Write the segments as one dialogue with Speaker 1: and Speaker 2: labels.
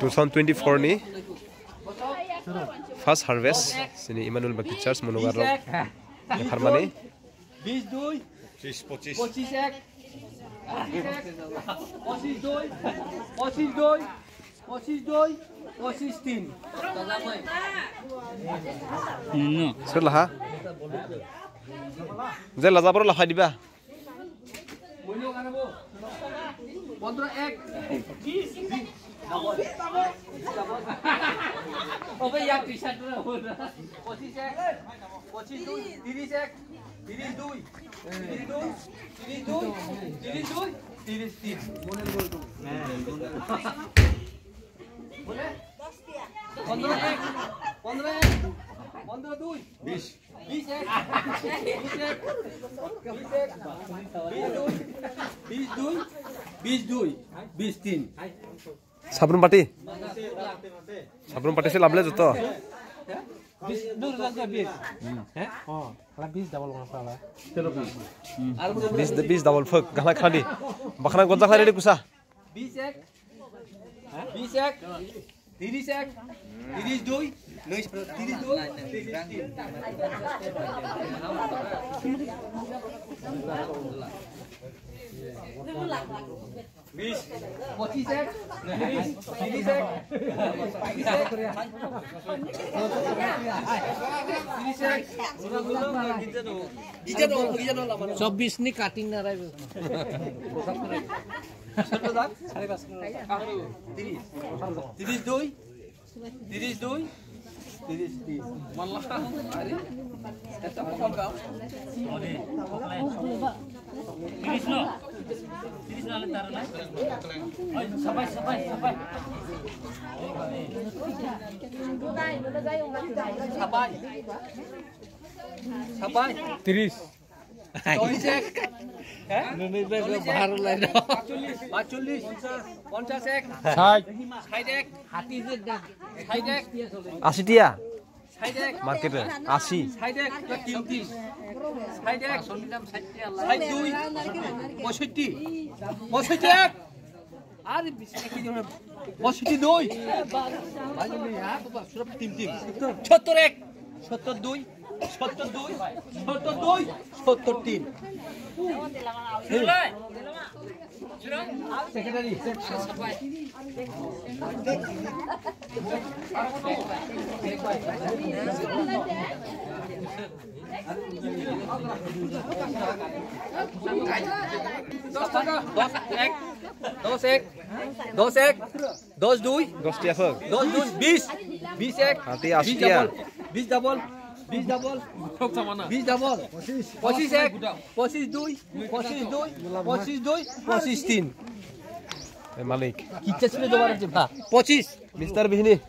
Speaker 1: 2024 ni first harvest sini Emmanuel Baptist Church Monogarok Harmani
Speaker 2: 22 25 25
Speaker 1: Selaha Zel laza bro laha diba Sabrum pati se lable joto 20 double fuk gala khani bakhana gonja khari de kusa
Speaker 3: 24 ni cutting na rai 80 tia market 80 Secretary. Malik. Kita sudah jawab aja, Pak. 25. Mister Bihni.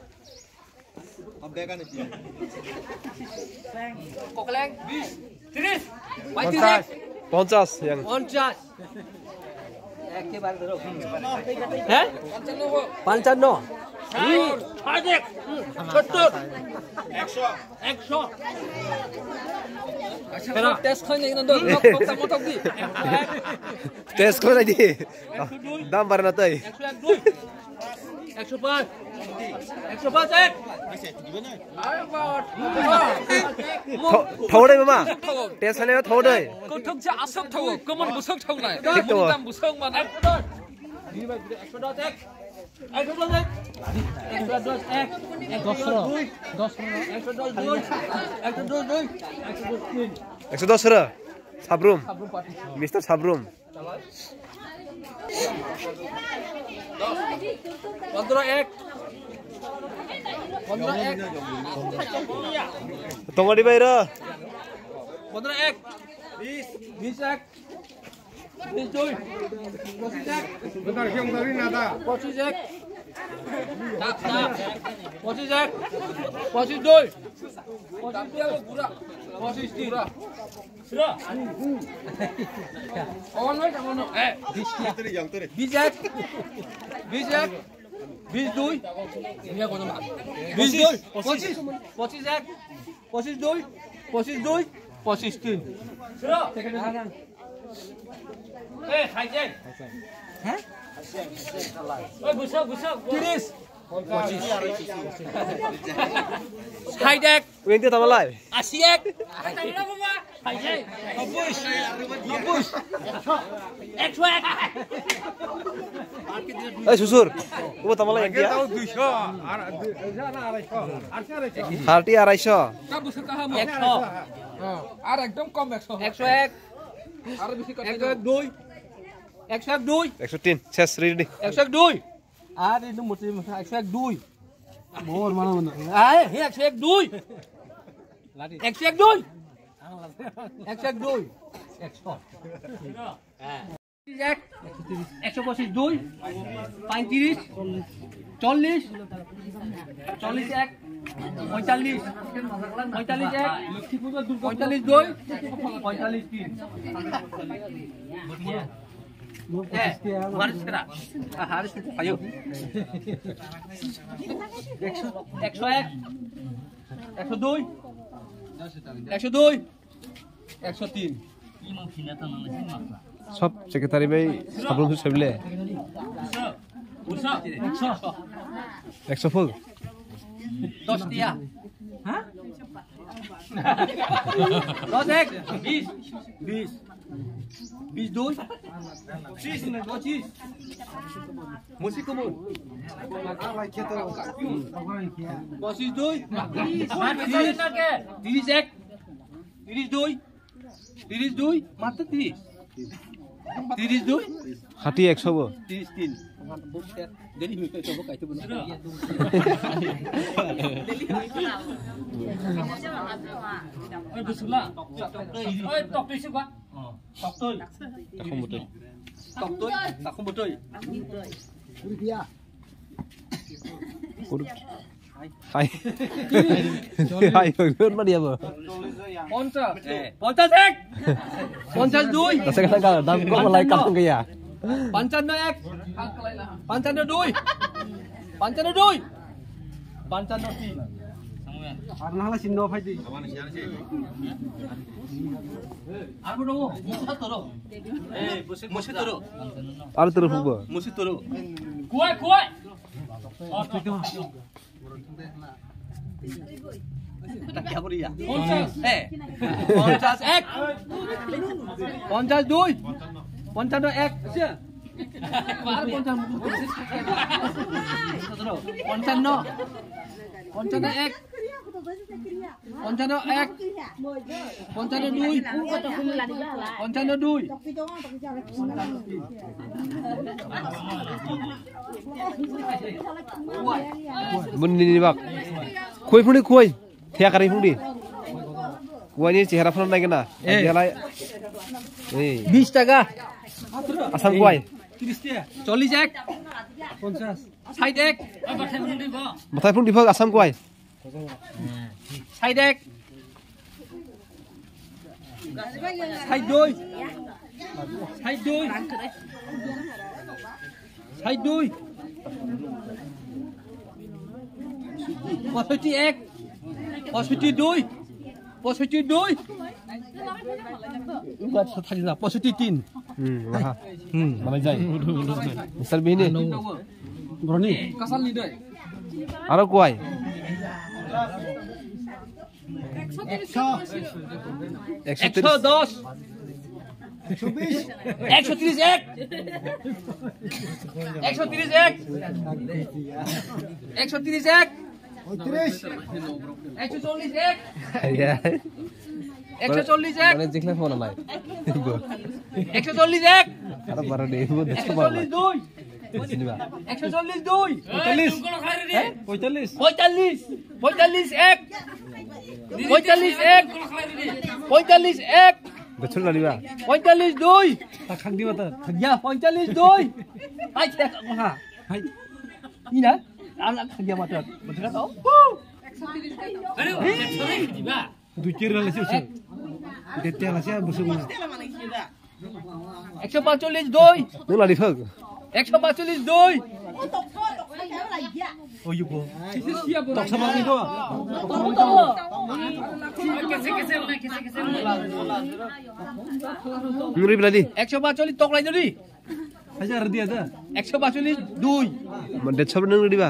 Speaker 3: Kokleng 20. 30. 50 yang. 50. Hah? 55. Hadik. Betul. 100. Pero test ko na inandun. Motok di. Test ko na di. Dam bar na tay. 105. 105 ek. Thâu đây mà. Test này nó thâu đây. Cô thức cha asap thâu, cô muốn busuk thâu này. Cô muốn busuk mà này. Đi vậy 110 ek. 110 ek. 110 ek. 110 Sabrum. Mister Sabrum. 15 ek. 15 ek. Tunggu di bayar. 15 ek. 20 ek. 20 joy. 20 ek. Bentar yang dari nada. 20 ek. Tak. 20 ek. 20 joy. 20 dia gura. 20 gura. Sudah. On wait, on. 20 yang tu. 20 ek. 20 ek. 20 joy. Ini aku nama. 20 joy. 25 ek. 25 joy. 25 joy. 25. Sudah. Hai Jeng. Hah? Busuk. 30. ষাট এক
Speaker 1: উইনতে তামালাই
Speaker 3: 80 এক 101
Speaker 1: এই সুসুর ও তামালাই India
Speaker 2: 200 আর না 250
Speaker 1: hearty 250
Speaker 3: 100
Speaker 4: আর একদম কম
Speaker 3: 101
Speaker 4: আর বেশি কথা
Speaker 3: 102 102
Speaker 1: 103 শেষ ready
Speaker 3: 102 আর এই মোটি 102 মোর মানে আয় হে 102 102 102 125 2 35 40 40 1 45 45 1 45 2 45 3 Haris kena. Haris ayo. 101 102 102 103
Speaker 1: সব সেক্রেটারি ভাই স্থাপন হচ্ছে সবলে 100 ফুল
Speaker 3: 10 dia. Hah? 10 ek 20 22 26 Musik kamu. 22 30 ek 32 32 mata 30 32
Speaker 1: হাতি 100 বো
Speaker 3: 33 jadi minta coba kayak itu benar oi busula oi tok tu siapa tok tu
Speaker 1: এখন বটে
Speaker 3: tok tu tak betul
Speaker 1: হাই হাই কোন মা দিয়া বো
Speaker 3: 50 50 ek 52
Speaker 1: তাসে কাটা দাম কম লাই কাটং গয়া
Speaker 3: 55 ek 52 52 53
Speaker 2: আর না হলে চিহ্ন ফাই দি
Speaker 3: আর বড় মুসি তরো
Speaker 1: আর তোর ফুবো
Speaker 3: মুসি তরো কুয়াই কুয়াই tak kya beri ya 50 50 ek 52 52 ek sia baru 55 ek 55 ek 52
Speaker 1: bunni ni bak koi phuni koi thia kari phuni koi ni chehra phon nai kena dialai ei
Speaker 3: 20 টাকা
Speaker 1: asam koi
Speaker 3: 40 ek 50 60 ek
Speaker 1: mathai phun dibak asam koi
Speaker 3: 60 ek 62 62 62 61 ek 62 62 buat tadi lah 63
Speaker 1: wah mana jai misal bini
Speaker 3: broni kasal ni doi
Speaker 1: aro koi 110 130 ek 130 ek 130 ek 140 ek ya
Speaker 3: 140 ek
Speaker 1: mana jikla phone lai
Speaker 3: 140 ek
Speaker 1: aro bara de bo de sabar lai
Speaker 3: 142 45 ek 45 ek 45 ek
Speaker 1: betul lah dia
Speaker 3: 45 2 tak khang di mata ya 45 2 hai tak ha hai ini dah anak kerja mata betul tak tahu 130
Speaker 2: দুইটির লাগে সে দেতে আছে বসে
Speaker 3: 145 2
Speaker 1: tu lah di phug
Speaker 3: 145 2
Speaker 2: ও ইবো তক সাবা কি তো
Speaker 1: nguri beladi
Speaker 3: 145 tok lagi tadi
Speaker 2: হাজার দিয়া দা
Speaker 3: 145 2
Speaker 1: de chob nang di ba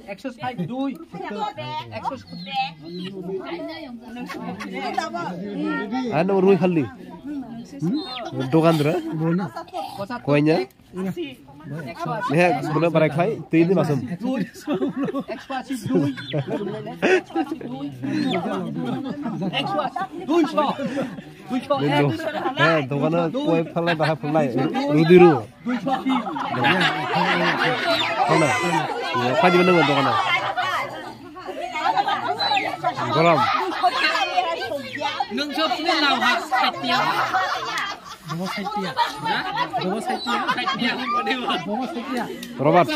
Speaker 3: 162
Speaker 1: Ano ruy khalli dogan dra koynya ne sebelum para khai tin ni masum dogan koy phalai baha phalai rudiru phalai phaji benang dogan golam
Speaker 3: nung chop ni law ha satia
Speaker 1: Robert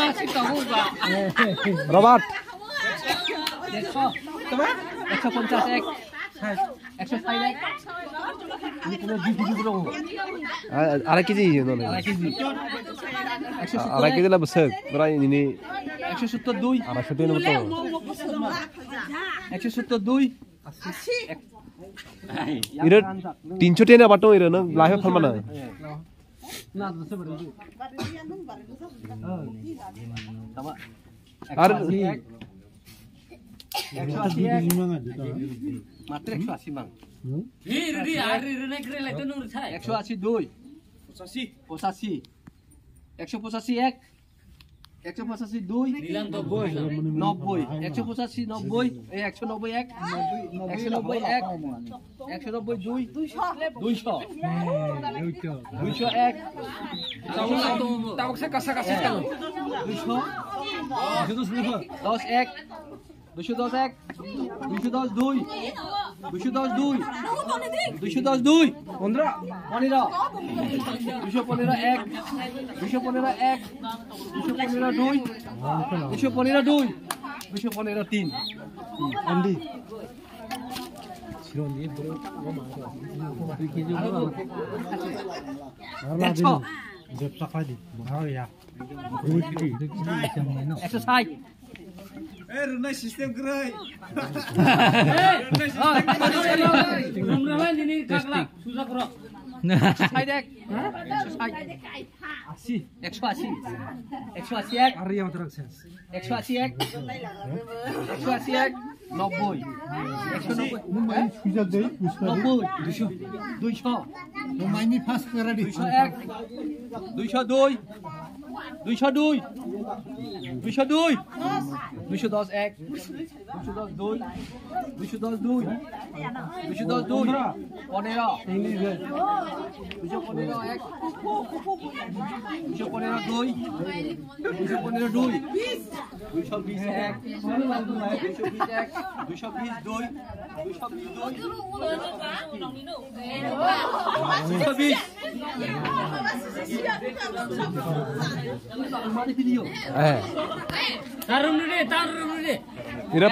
Speaker 1: Robert 1 kg no ala kg la besek berai ini
Speaker 3: 172
Speaker 1: ira 310 na bato ira na lahe phalmana ar
Speaker 3: मात्र 180 mang ri ari ri kre lai tenu thai 182 85 185 185 nilang 90 185 90 191 tabak se kasa kasa kan 210 exercise
Speaker 2: Runai sistem gerai.
Speaker 3: ini kakak susah kro. Exercise dek. Exercise.
Speaker 2: Hari yang terangsen.
Speaker 3: Exercise. 90. 200.
Speaker 5: Maini fast kara di.
Speaker 3: 202. 202. 202. 210 ek 212 212 212 ponera 212 ek 212 212 220 ek 220 ek 222 Tarum ni.
Speaker 1: ira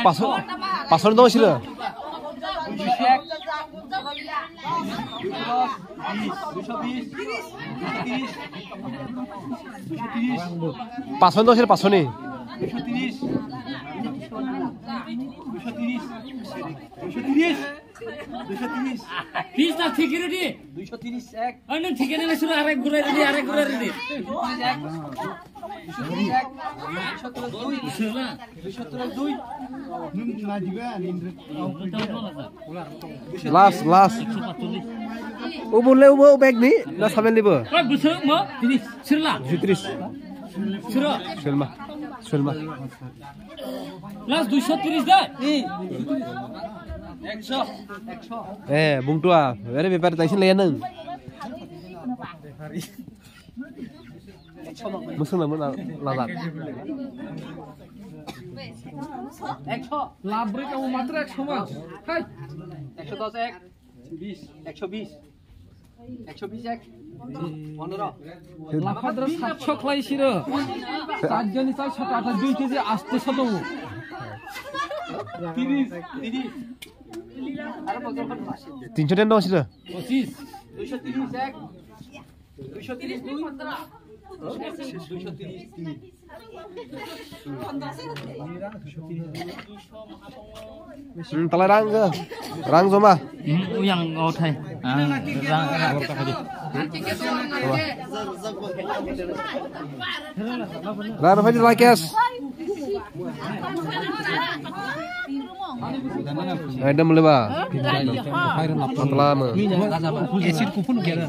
Speaker 1: pason do sira
Speaker 3: 220
Speaker 1: pason do sira pasoni
Speaker 3: 230 Please na thikiri di 230 ek anu thikene na sura arek gurai di 230 ek 232
Speaker 1: last ubule ubo bag ni na saben libo
Speaker 3: koi busuk mo ini sirla
Speaker 1: 30
Speaker 3: sira
Speaker 1: Selma
Speaker 3: last 230 dah 100
Speaker 1: bung tua very beper tension le nang musun namun lalat
Speaker 3: 100 labrik kamu matra 100 mah hai 110 ek 120 120 ek 15 লাফাদ্র 700 খাইছিল চারজন চাই 7-8 2 KG আসতে শত 30 আর বছর
Speaker 1: 310 do sira
Speaker 3: 25 230 এক 230 2 15
Speaker 1: tala rang zoma
Speaker 3: yang ngau thai
Speaker 1: rang phai like yes Ada mulai Setelah
Speaker 2: Acid kupon kira.